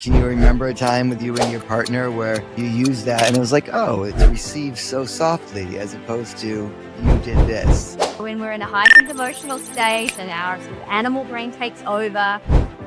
Can you remember a time with you and your partner where you used that and it was like, oh, it's received so softly as opposed to you did this? When we're in a heightened emotional state and our sort of animal brain takes over,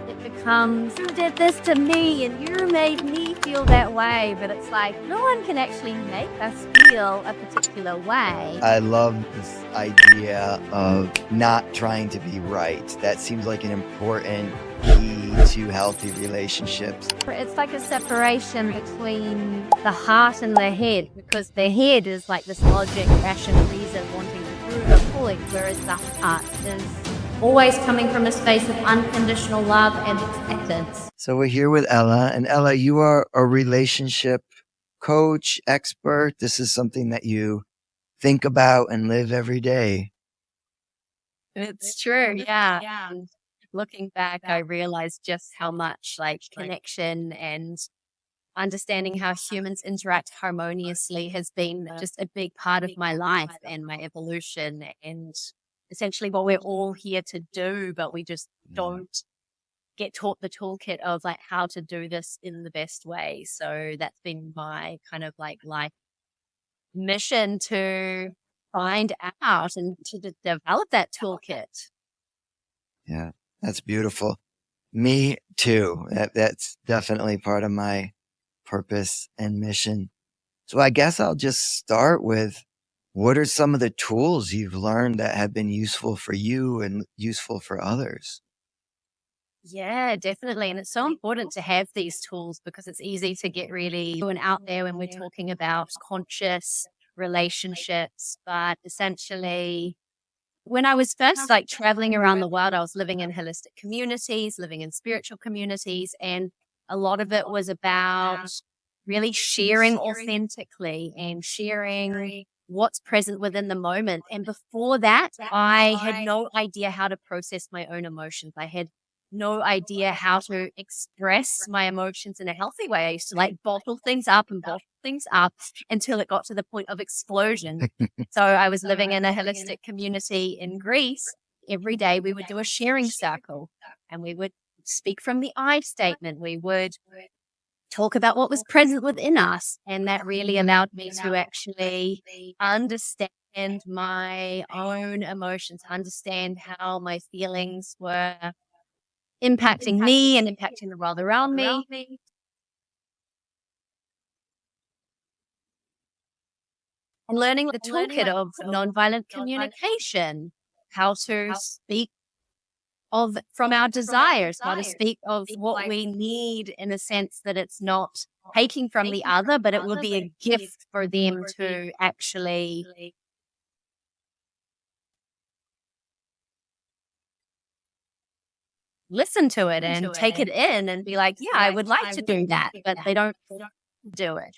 it becomes, you did this to me and you made me feel that way. But it's like, no one can actually make us feel a particular way. I love this idea of not trying to be right. That seems like an important key to healthy relationships. It's like a separation between the heart and the head, because the head is like this logic, rational reason wanting to prove a point, whereas the heart is always coming from a space of unconditional love and acceptance. So we're here with Ella, and Ella, you are a relationship coach, expert. This is something that you think about and live every day. It's true, yeah. And looking back, I realized just how much like connection and understanding how humans interact harmoniously has been just a big part of my life and my evolution, and essentially what we're all here to do, but we just don't get taught the toolkit of like how to do this in the best way. So that's been my kind of like life mission, to find out and to develop that toolkit. Yeah, that's beautiful. Me too. That's definitely part of my purpose and mission. So I guess I'll just start with, what are some of the tools you've learned that have been useful for you and useful for others? Yeah, definitely. And it's so important to have these tools because it's easy to get really out there when we're talking about conscious relationships. But essentially, when I was first like traveling around the world, I was living in holistic communities, living in spiritual communities, and a lot of it was about really sharing authentically and sharing what's present within the moment. And before that, I had no idea how to process my own emotions. I had no idea how to express my emotions in a healthy way. I used to like bottle things up and bottle things up until it got to the point of explosion. So I was living in a holistic community in Greece. Every day we would do a sharing circle and we would speak from the I statement. We would talk about what was present within us. And that really allowed me to actually understand my own emotions, understand how my feelings were impacting me and impacting the world around me. And learning the toolkit of nonviolent communication, how to speak of from our desires, how to speak of what we need in a sense that it's not taking from the other, but it will be a gift for them to actually listen to it and take it in and be like, yeah, I would like to do that, but they don't do it.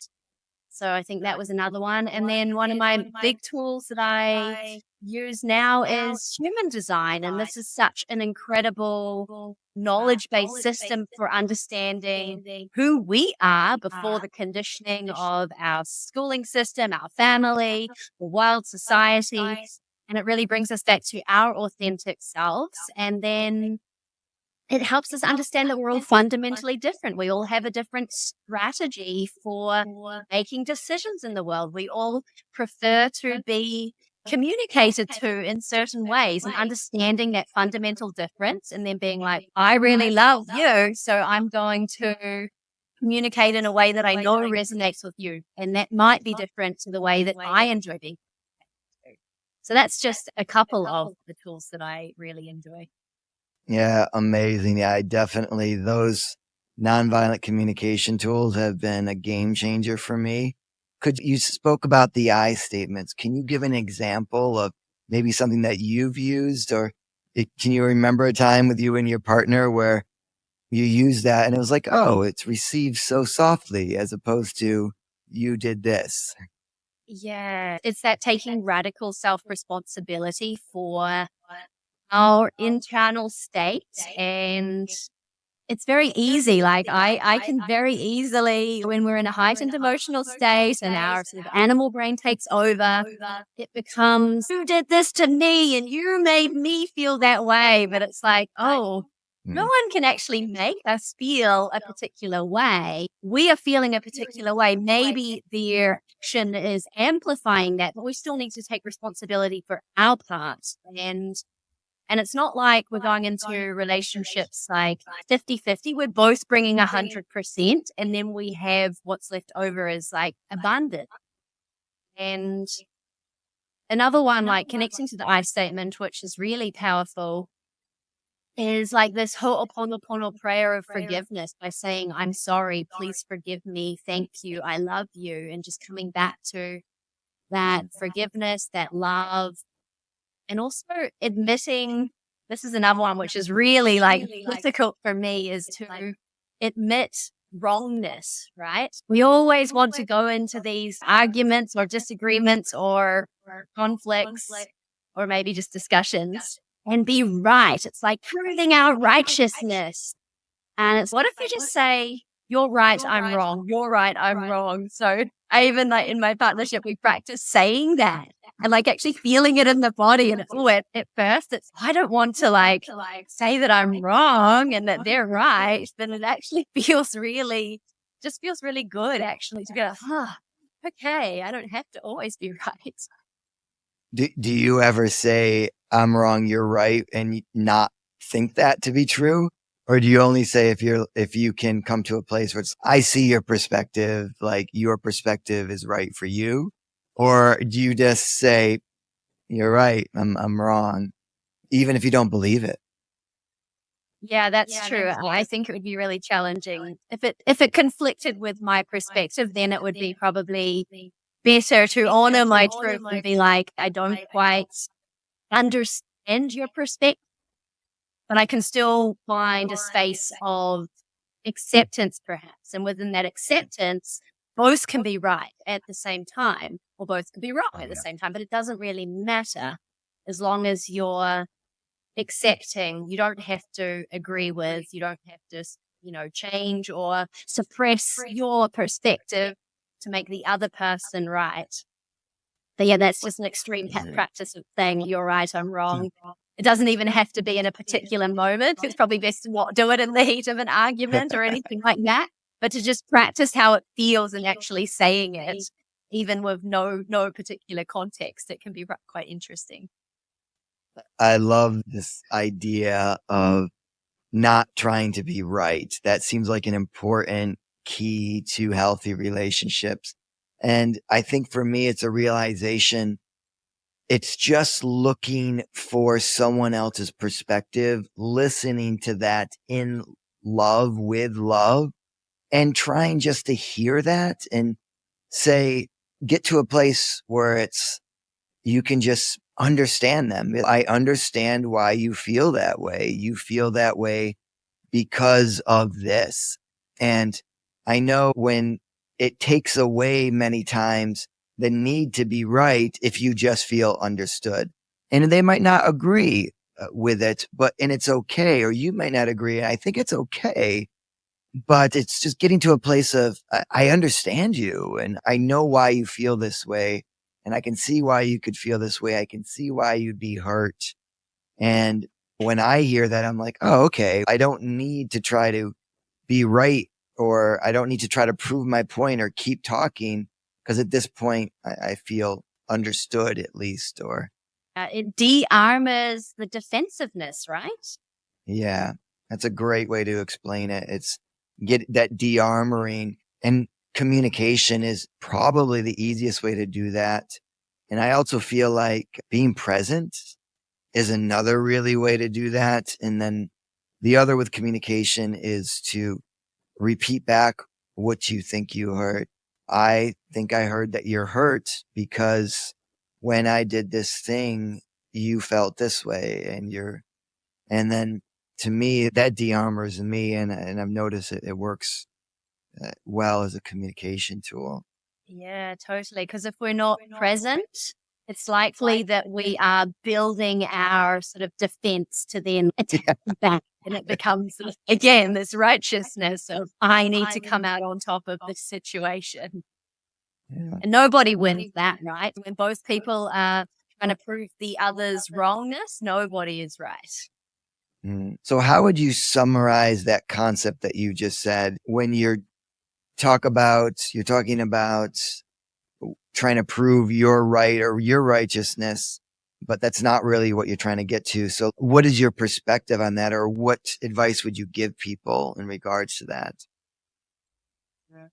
So I think that was another one. And then one of my big tools that I use now is human design. And this is such an incredible knowledge-based system for understanding who we are before the conditioning of our schooling system, our family, the world, society. And it really brings us back to our authentic selves. And then it helps us understand that we're all fundamentally different. We all have a different strategy for making decisions in the world. We all prefer to be communicated to in certain ways, and understanding that fundamental difference and then being like, I really love you, so I'm going to communicate in a way that I know resonates with you. And that might be different to the way that I enjoy being. So that's just a couple of the tools that I really enjoy. Yeah, amazing. Yeah, those nonviolent communication tools have been a game changer for me. You spoke about the I statements. Can you give an example of maybe something that you've used, or can you remember a time with you and your partner where you used that and it was like, oh, it's received so softly as opposed to you did this? Yeah, it's that taking radical self-responsibility for our internal state. And it's very easy. Like I can very easily, when we're in a heightened emotional state and our sort of animal brain takes over, it becomes, you did this to me and you made me feel that way. But it's like, oh, No Mm. one can actually make us feel a particular way. We are feeling a particular way. Maybe their action is amplifying that, but we still need to take responsibility for our part. And it's not like we're going into relationships like 50-50. We're both bringing 100%. And then we have what's left over is like abundant. And another one, like connecting to the I statement, which is really powerful, is like this ho'oponopono prayer of forgiveness by saying, I'm sorry, please forgive me, thank you, I love you. And just coming back to that forgiveness, that love, and also admitting this is another one which is really like difficult for me is to admit wrongness, right? We always want to go into these arguments or disagreements or conflicts or maybe just discussions and be right. It's like proving our righteousness. And it's what if you just say, you're right, I'm wrong. You're right, I'm wrong. So I even like in my partnership, we practice saying that and like actually feeling it in the body. And at first it's, I don't want to like say that I'm wrong and that they're right. But it actually just feels really good actually to be like, okay, I don't have to always be right. Do you ever say, I'm wrong, you're right, and not think that to be true? Or do you only say if you can come to a place where it's, I see your perspective, like your perspective is right for you? Or do you just say, you're right, I'm wrong, even if you don't believe it? Yeah, that's true. I think it would be really challenging. If it conflicted with my perspective, then it would be probably better to honor my truth and be like, I don't quite understand your perspective, but I can still find a space of acceptance, perhaps. And within that acceptance, both can be right at the same time, or both can be wrong Oh at the yeah. same time. But it doesn't really matter as long as you're accepting. You don't have to agree with, you don't have to, change or suppress your perspective to make the other person right. But yeah, that's just an extreme practice of saying, you're right, I'm wrong. It doesn't even have to be in a particular moment. It's probably best to not do it in the heat of an argument or anything like that, but to just practice how it feels and actually saying it, even with no particular context. It can be quite interesting. I love this idea of not trying to be right. That seems like an important key to healthy relationships. And I think for me, it's a realization. It's just looking for someone else's perspective, listening to that in love with love and trying just to hear that and say, get to a place where you can just understand them. I understand why you feel that way. You feel that way because of this. And I know when it takes away many times the need to be right if you just feel understood. And they might not agree with it, and it's okay. Or you might not agree. And I think it's okay. But it's just getting to a place of, I understand you and I know why you feel this way. And I can see why you could feel this way. I can see why you'd be hurt. And when I hear that, I'm like, oh, okay. I don't need to try to be right, or I don't need to try to prove my point or keep talking. Cause at this point, I feel understood at least, or It de-armors the defensiveness, right? yeah, that's a great way to explain it. It's get that de-armoring, and communication is probably the easiest way to do that. And I also feel like being present is another really way to do that. And then the other with communication is to repeat back what you think you heard. I think I heard that you're hurt because when I did this thing, you felt this way, and then to me, that de-armors me, and I've noticed it works well as a communication tool. Yeah, totally. Because if we're not present, it's likely that we are building our sort of defense to then attack back. And it becomes, again, this righteousness of, I need to come out on top of this situation. Yeah. And nobody wins that, right? When both people are trying to prove the other's wrongness, nobody is right. So how would you summarize that concept that you just said when you're talking about trying to prove your right or your righteousness, but that's not really what you're trying to get to. So what is your perspective on that, or what advice would you give people in regards to that? I'm not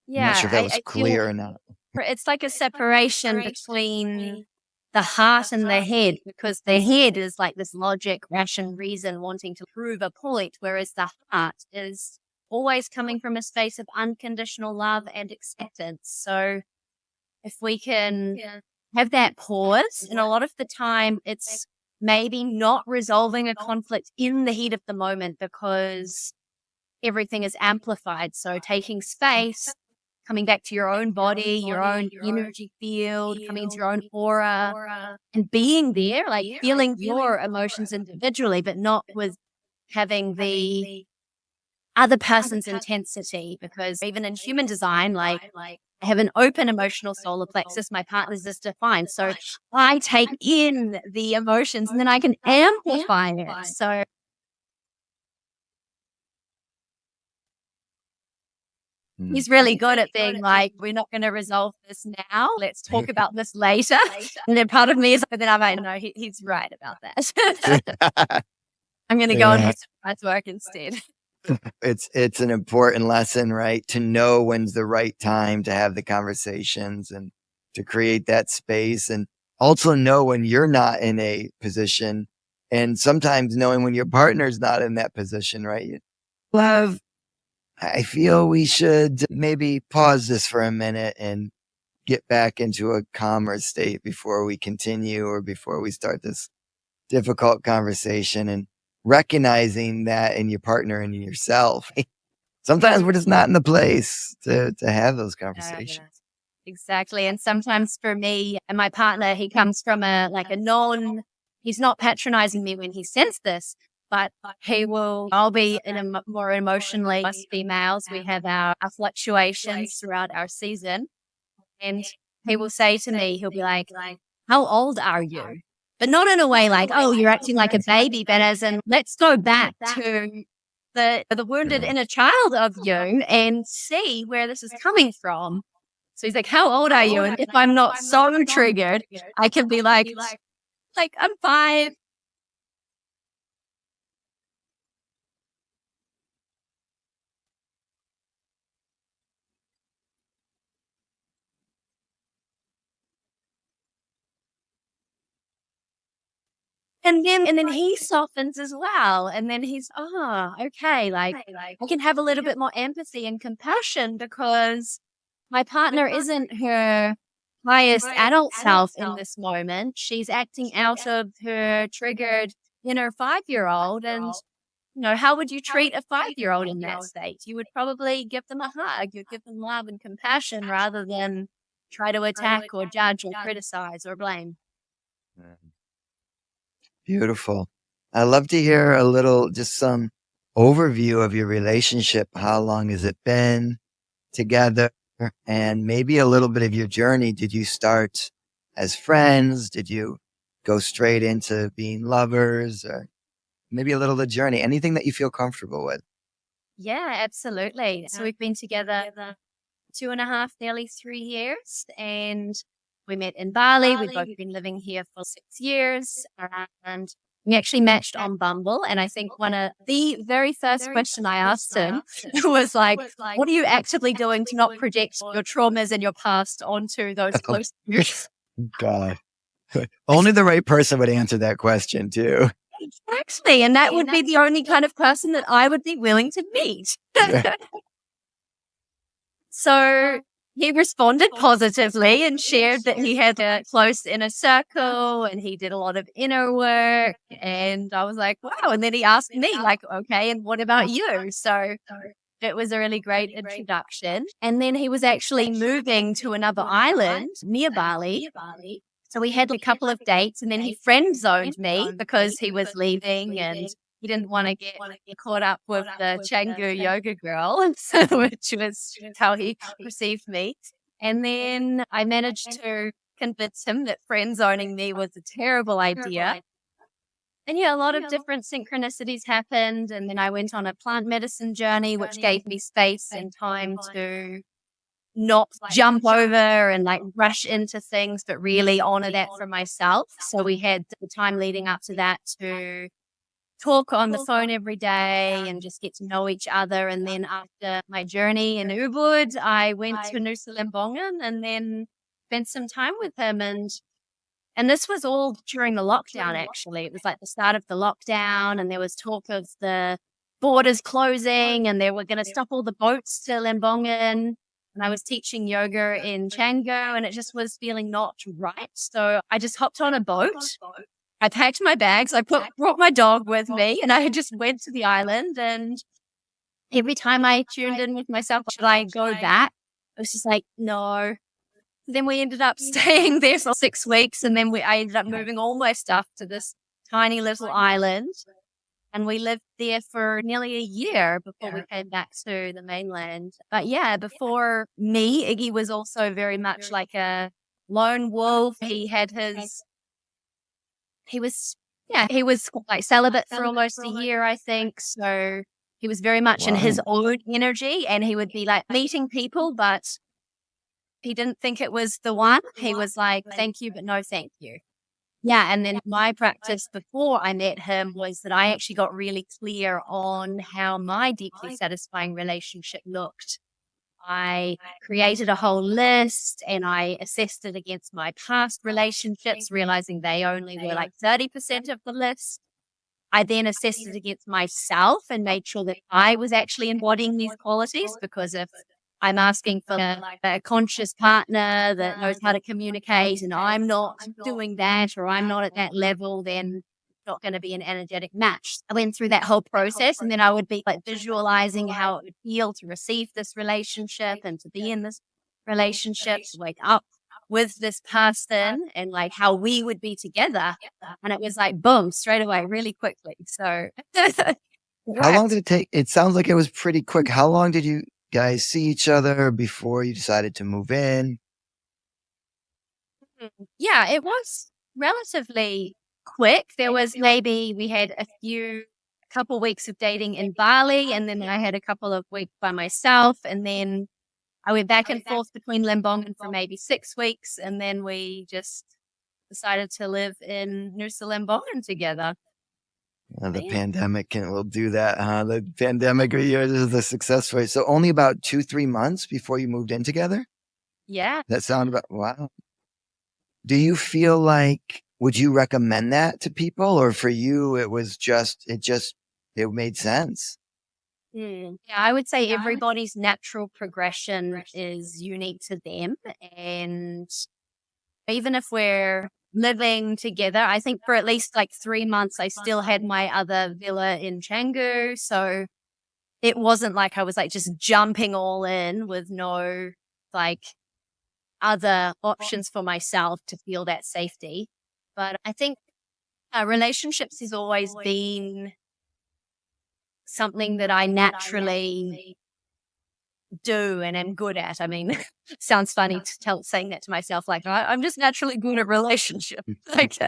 Yeah, sure if that was I feel clear or not. it's like a separation between the heart and the head, because the head is like this logic, ration, reason, wanting to prove a point, whereas the heart is always coming from a space of unconditional love and acceptance. So if we can have that pause, and a lot of the time it's maybe not resolving a conflict in the heat of the moment because everything is amplified. So taking space, coming back to your own body, your own energy field, coming into your own aura, and being there, like feeling your emotions individually, but not with having the other person's intensity. Because even in human design, like I have an open emotional solar plexus, my partner's is defined. So I take in the emotions and then I can amplify it. So Mm. he's really good at being like, we're not going to resolve this now. Let's talk about this later. And then part of me is, but then I'm like, no, he's right about that. I'm going to go and do Yeah. some breath work instead. It's an important lesson, right? To know when's the right time to have the conversations and to create that space, and also know when you're not in a position, and sometimes knowing when your partner's not in that position, right? Love, I feel we should maybe pause this for a minute and get back into a calmer state before we continue or before we start this difficult conversation, and recognizing that in your partner and in yourself. Sometimes we're just not in the place to have those conversations. Exactly. And sometimes for me and my partner, he comes from he's not patronizing me when he says this, but I'll be in more emotionally, us females, we have our fluctuations throughout our season. And he will say to me, he'll be like, how old are you? But not in a way like, oh, you're acting like a baby, but as in, let's go back to the wounded Yeah. inner child of you and see where this is coming from. So he's like, how old are you? And if I'm not so triggered, I can be like, I'm 5. And then he softens as well. And then he's, oh, okay. Like I can have a little bit more empathy and compassion because my partner isn't her highest adult self in this moment. She's acting out of her triggered inner 5-year-old. And, how would you treat a 5-year-old in that state? You would probably give them a hug. You'd give them love and compassion rather than try to attack or judge or criticize or blame. Beautiful. I'd love to hear a little, just some overview of your relationship. How long has it been together? And maybe a little bit of your journey. Did you start as friends? Did you go straight into being lovers? Or maybe a little of the journey, anything that you feel comfortable with. Yeah, absolutely. So we've been together 2.5, nearly 3 years, and we met in Bali. We've both been living here for 6 years, and we actually matched on Bumble. And I think one of the very first question I asked him was like, "What are you actively doing to not project your traumas and your past onto those Oh, close years?" God. Only the right person would answer that question, too. Exactly, and that would be the only kind of person that I would be willing to meet. So he responded positively and shared that he had a close inner circle and he did a lot of inner work. And I was like, wow. And then he asked me, like, okay, and what about you? So it was a really great introduction. And then he was actually moving to another island near Bali. So we had a couple of dates and then he friend zoned me because he was leaving and he didn't want to get caught up with the Canggu yoga girl, which was how he perceived me. And then I managed to convince him that friend zoning me was a terrible idea. And yeah, a lot of different synchronicities happened. And then I went on a plant medicine journey, which gave me space and time to not jump over and like rush into things, but really honor that for myself. So we had the time leading up to that to talk on the phone every day and just get to know each other. And then after my journey in Ubud, I went to Nusa Lembongan and then spent some time with him. And this was all during the lockdown, actually. It was like the start of the lockdown, and there was talk of the borders closing, and they were going to stop all the boats to Lembongan. And I was teaching yoga in Canggu, and it just was feeling not right. So I just hopped on a boat. I packed my bags. Brought my dog with me, and I just went to the island. And every time I tuned in with myself, should I go back? I was just like, no. Then we ended up staying there for 6 weeks, and then I ended up moving all my stuff to this tiny little island, and we lived there for nearly a year before we came back to the mainland. But yeah, before me, Iggy was also very much like a lone wolf. He was like celibate for almost a year, I think. So he was very much in his Wow. own energy, and he would be like meeting people, but he didn't think it was the one. He was like, thank you, but no thank you. Yeah. And then my practice before I met him was that I actually got really clear on how my deeply satisfying relationship looked. I created a whole list and I assessed it against my past relationships, realizing they only were like 30% of the list. I then assessed it against myself and made sure that I was actually embodying these qualities, because if I'm asking for a conscious partner that knows how to communicate and I'm not doing that, or I'm not at that level, then it's not going to be an energetic match. I went through that whole process, and then I would be like visualizing how it would feel to receive this relationship and to be in this relationship, to wake up with this person and like how we would be together. And it was like, boom, straight away, really quickly. So it How long worked. did it take? It sounds like it was pretty quick. How long did you guys see each other before you decided to move in? Yeah, it was relatively quick. There was maybe we had a couple weeks of dating in Bali, and then I had a couple of weeks by myself, and then I went back and forth between Lembongan for maybe 6 weeks, and then we just decided to live in Nusa Lembongan together. The But yeah. pandemic will do that, huh? The pandemic years is the success rate. So only about 2, 3 months before you moved in together? Yeah. That sound about wow. Do you feel like would you recommend that to people, or for you it was it made sense? Yeah, I would say everybody's natural progression is unique to them. And even if we're living together, I think for at least like 3 months, I still had my other villa in Canggu. So it wasn't like I was like just jumping all in with no like other options for myself to feel that safety. But I think relationships has always been something that I naturally do and am good at. I mean, sounds funny saying that to myself, like I'm just naturally good at relationships. Like,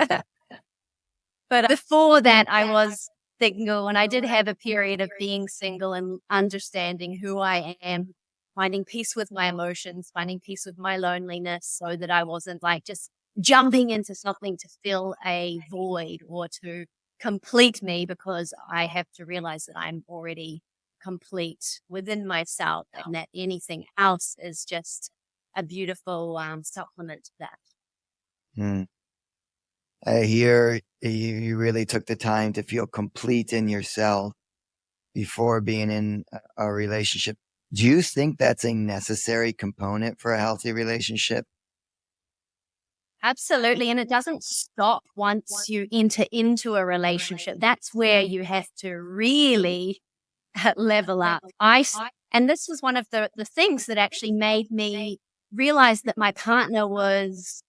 but before that, I was single, and I did have a period of being single and understanding who I am, finding peace with my emotions, finding peace with my loneliness, so that I wasn't like just jumping into something to fill a void or to complete me, because I have to realize that I'm already complete within myself, and that anything else is just a beautiful supplement to that. Hmm. I hear you really took the time to feel complete in yourself before being in a relationship. Do you think that's a necessary component for a healthy relationship? Absolutely. And it doesn't stop once you enter into a relationship. That's where you have to really level up. And this was one of the things that actually made me realize that my partner was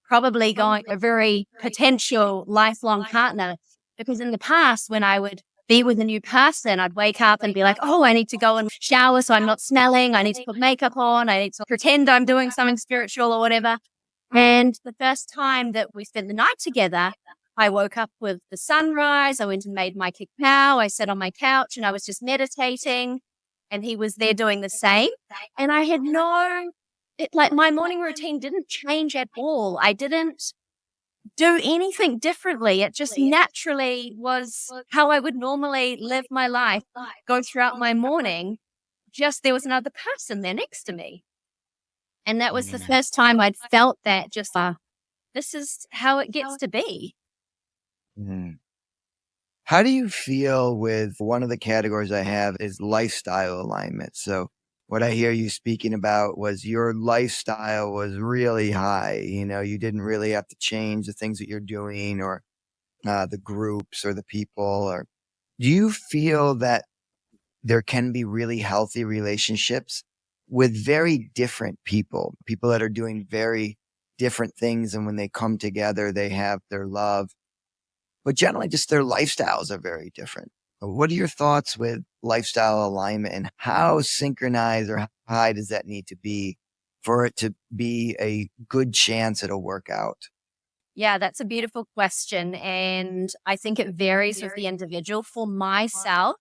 probably going a very potential lifelong partner. Because in the past, when I would be with a new person, I'd wake up and be like, oh, I need to go and shower so I'm not smelling. I need to put makeup on. I need to pretend I'm doing something spiritual or whatever. And the first time that we spent the night together, I woke up with the sunrise. I went and made my cacao. I sat on my couch and I was just meditating, and he was there doing the same. And I had like my morning routine didn't change at all. I didn't do anything differently. It just naturally was how I would normally live my life, go throughout my morning. Just there was another person there next to me. And that was the Mm, first time I'd felt that just, this is how it gets to be. mm. How do you feel with one of the categories I have is lifestyle alignment? So what I hear you speaking about was your lifestyle was really high. You didn't really have to change the things that you're doing or the groups or the people. Or do you feel that there can be really healthy relationships with very different people that are doing very different things, and when they come together, they have their love, but generally just their lifestyles are very different. What are your thoughts with lifestyle alignment, and how synchronized or how high does that need to be for it to be a good chance it'll work out? Yeah, that's a beautiful question. And I think it varies with the individual. For myself,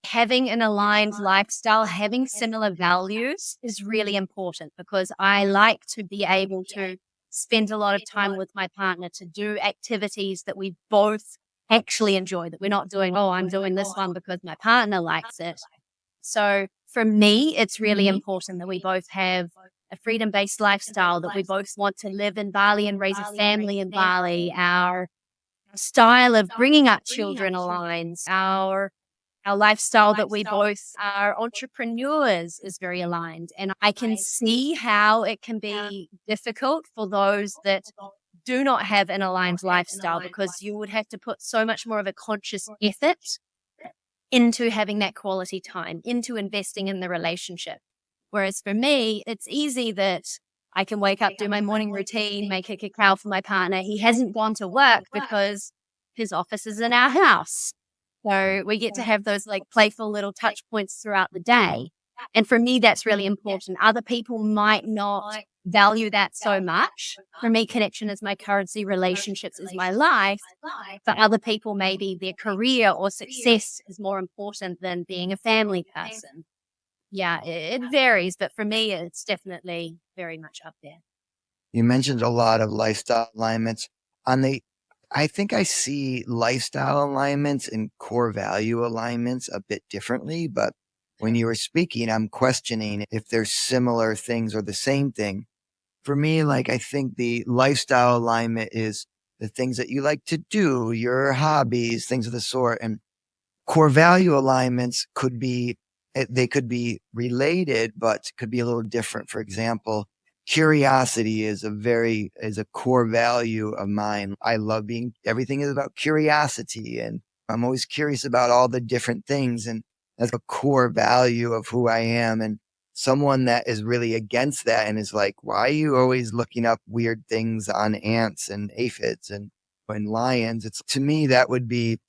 having an aligned lifestyle, having similar values is really important because I like to be able to spend a lot of time with my partner to do activities that we both actually enjoy, that we're not doing, oh, I'm doing this one because my partner likes it. So for me, it's really important that we both have a freedom based lifestyle, that we both want to live in Bali and raise a family in Bali. Our style of bringing up children aligns. Our lifestyle that we both are entrepreneurs is very aligned. And I can see how it can be difficult for those that do not have an aligned lifestyle, because you would have to put so much more of a conscious effort into having that quality time, into investing in the relationship. Whereas for me, it's easy that I can wake up, do my morning routine, make a cacao for my partner. He hasn't gone to work because his office is in our house. So we get to have those like playful little touch points throughout the day. And for me, that's really important. Other people might not value that so much. For me, connection is my currency, relationships is my life. For other people, maybe their career or success is more important than being a family person. Yeah, it varies, but for me, it's definitely very much up there. You mentioned a lot of lifestyle alignments. On the I think I see lifestyle alignments and core value alignments a bit differently, but when you were speaking, I'm questioning if they're similar things or the same thing. For me, like, I think the lifestyle alignment is the things that you like to do, your hobbies, things of the sort. And core value alignments could be, they could be related, but could be a little different. For example, curiosity is a core value of mine. I love everything is about curiosity, and I'm always curious about all the different things. And that's a core value of who I am. And someone that is really against that and is like, why are you always looking up weird things on ants and aphids and lions? It's, to me, that would be,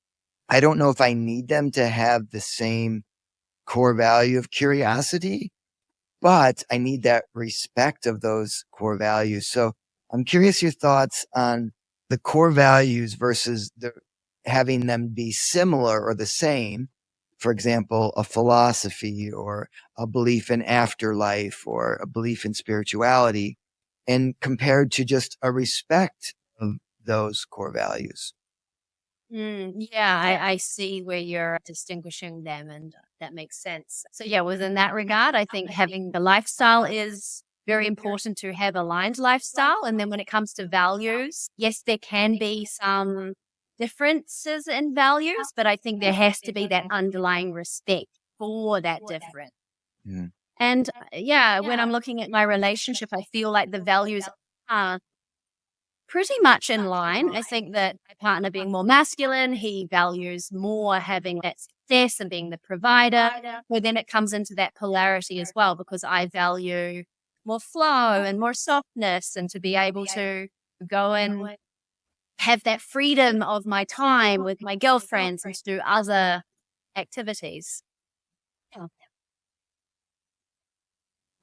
I don't know if I need them to have the same core value of curiosity, but I need that respect of those core values. So I'm curious your thoughts on the core values versus having them be similar or the same. For example, a philosophy or a belief in afterlife or a belief in spirituality, and compared to just a respect of those core values. Yeah, I see where you're distinguishing them, and that makes sense. So, yeah, within that regard, I think having the lifestyle is very important to have aligned lifestyle. And then when it comes to values, yes, there can be some differences in values, but I think there has to be that underlying respect for that difference. Mm. And yeah, when I'm looking at my relationship, I feel like the values are pretty much in line. I think that my partner being more masculine, he values more having that success and being the provider. But then it comes into that polarity as well, because I value more flow and more softness, and to be able to go and have that freedom of my time with my girlfriends and to do other activities. Yeah.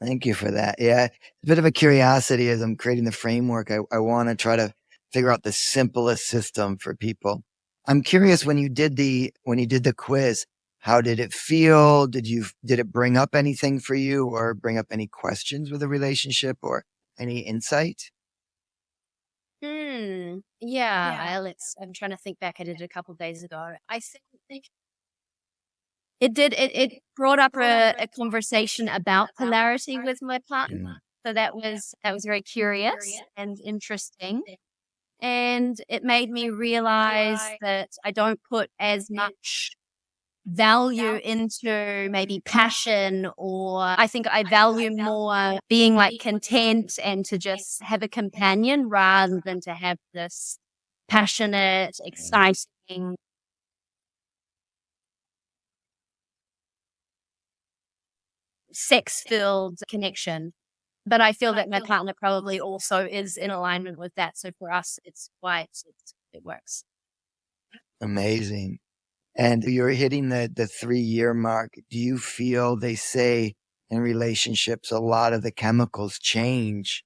Thank you for that. Yeah, it's a bit of a curiosity as I'm creating the framework. I want to try to figure out the simplest system for people. I'm curious, when you did the quiz, how did it feel? Did it bring up anything for you or bring up any questions with a relationship or any insight? Yeah, I'm trying to think back. I did it a couple of days ago. I think it did. It brought up a conversation about polarity with my partner. Mm. So that was very curious and interesting. And it made me realize that I don't put as much value into maybe passion, or I think I value more being like content and to just have a companion rather than to have this passionate, exciting, sex filled connection. But I feel that my partner probably also is in alignment with that. So for us, it's why it works. Amazing. And you're hitting the 3-year mark. Do you feel they say in relationships, a lot of the chemicals change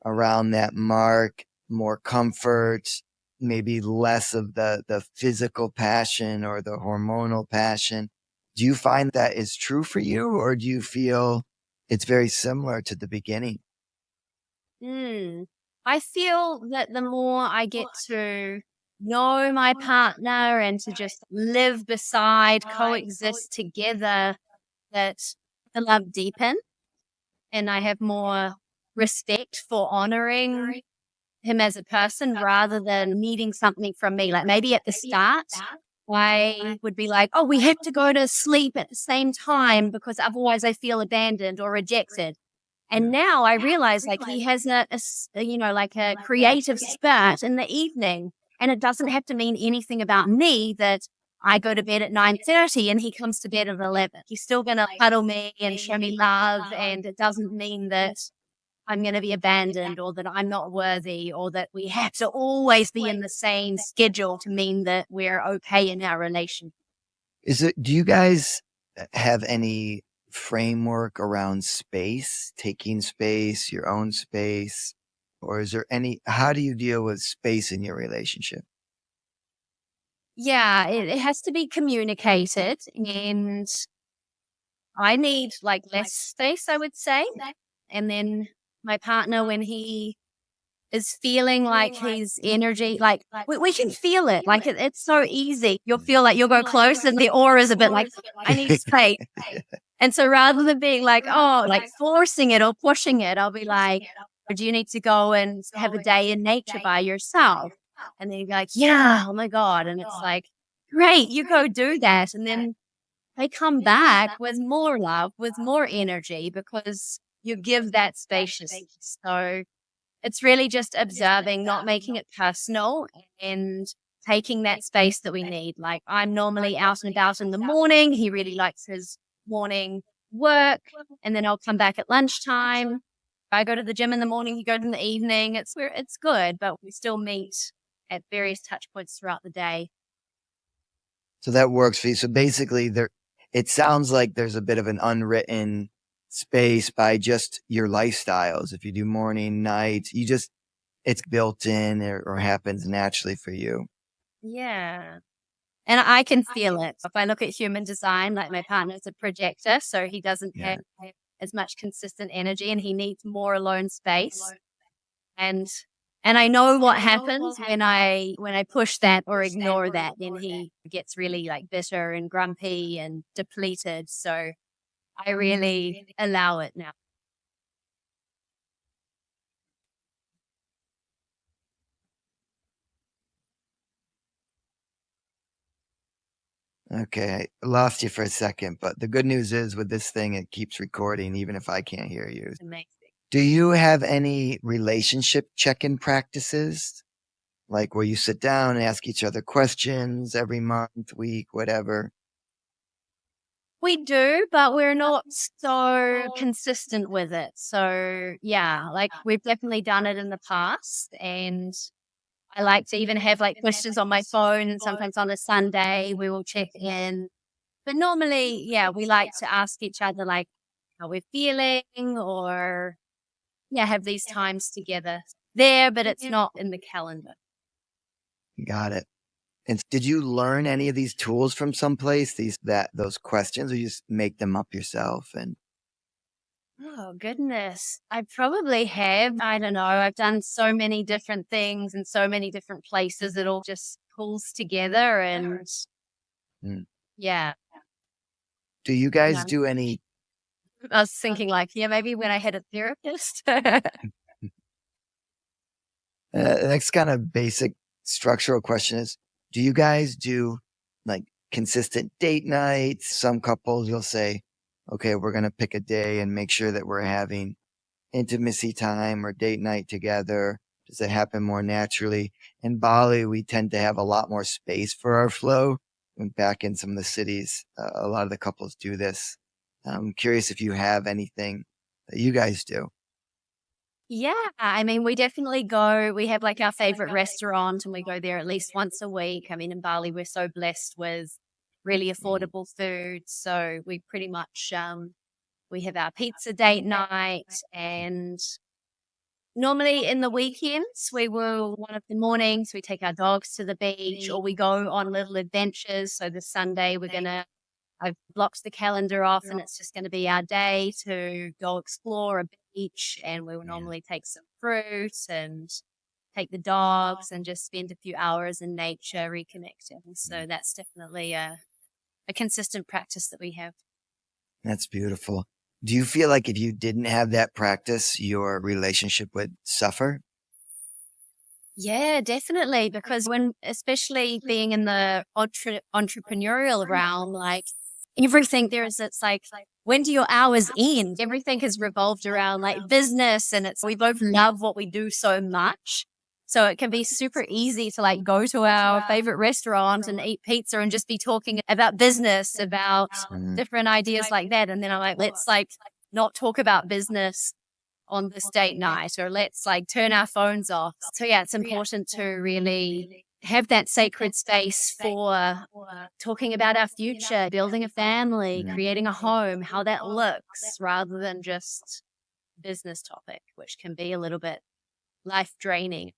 around that mark, more comfort, maybe less of the physical passion or the hormonal passion? Do you find that is true for you, or do you feel it's very similar to the beginning? Mm. I feel that the more I get to know my partner and to just live beside, coexist together, that the love deepen and I have more respect for honoring him as a person rather than needing something from me. Like maybe at the start, I would be like, oh, we have to go to sleep at the same time because otherwise I feel abandoned or rejected. And now I realize like he has like a creative spurt in the evening. And it doesn't have to mean anything about me that I go to bed at 9:30 and he comes to bed at 11. He's still going to cuddle me and show me love. And it doesn't mean that I'm going to be abandoned or that I'm not worthy or that we have to always be in the same schedule to mean that we're okay in our relationship. Do you guys have any framework around space, taking space, your own space? Or is there how do you deal with space in your relationship? Yeah, it has to be communicated. And I need like less space, I would say. And then my partner, when he is feeling like his energy, like we can feel it. Like it's so easy. You'll feel like you'll go close and the aura is a bit like, I need space. And so rather than being like, oh, like forcing it or pushing it, I'll be like, do you need to go and have a day in nature by yourself? And then you'd be like, yeah, oh my God. And it's like, great, you go do that. And then they come back with more love, with more energy because you give that spaciousness. So it's really just observing, not making it personal and taking that space that we need. Like I'm normally out and about in the morning. He really likes his morning work. And then I'll come back at lunchtime. If I go to the gym in the morning, he goes in the evening. It's good, but we still meet at various touch points throughout the day. So that works for you. So basically it sounds like there's a bit of an unwritten space by just your lifestyles. If you do morning, night, it's built in or happens naturally for you. Yeah. And I can feel it. If I look at human design, like my partner's a projector, so he doesn't Yeah. have as much consistent energy and he needs more alone space. And and I know what happens when I push that or ignore that, then he gets really like bitter and grumpy and depleted. So I really allow it now. Okay. I lost you for a second, but the good news is with this thing, it keeps recording even if I can't hear you. Amazing. Do you have any relationship check-in practices? Like where you sit down and ask each other questions every month, week, whatever? We do, but we're not so consistent with it. So yeah, like we've definitely done it in the past and I like to even have like questions on my phone and sometimes on a Sunday we will check in. But normally, yeah, we like to ask each other like how we're feeling or yeah, have these times together there, but it's not in the calendar. Got it. And did you learn any of these tools from someplace? Those questions, or you just make them up yourself? And Oh, goodness. I probably have. I don't know. I've done so many different things in so many different places. It all just pulls together. And mm, yeah, do you guys yeah. do any? I was thinking, like, yeah, maybe when I had a therapist. Next kind of basic structural question is: do you guys do like consistent date nights? Some couples you'll say, "Okay, we're gonna pick a day and make sure that we're having intimacy time or date night together." Does it happen more naturally? In Bali, we tend to have a lot more space for our flow. And back in some of the cities, a lot of the couples do this. I'm curious if you have anything that you guys do. Yeah, I mean, we definitely go. We have like our favorite restaurant and we go there at least once a week. I mean, in Bali, we're so blessed with really Mm, affordable food. So we pretty much we have our pizza date night, and normally in the weekends we will one of the mornings we take our dogs to the beach or we go on little adventures. So this Sunday we're gonna I've blocked the calendar off and it's just going to be our day to go explore a beach, and we will yeah. normally take some fruit and take the dogs and just spend a few hours in nature reconnecting. So Mm. that's definitely a consistent practice that we have. That's beautiful. Do you feel like if you didn't have that practice, your relationship would suffer? Yeah, definitely. Because when, especially being in the entrepreneurial realm, like everything there is, it's like, when do your hours end? Everything has revolved around like business, and it's, we both love what we do so much. So it can be super easy to like go to our favorite restaurant and eat pizza and just be talking about business, about Mm, different ideas like that. And then I'm like, let's like not talk about business on this date night, or let's like turn our phones off. So yeah, it's important to really have that sacred space for talking about our future, building a family, mm. creating a home, how that looks, rather than just business topic, which can be a little bit life draining.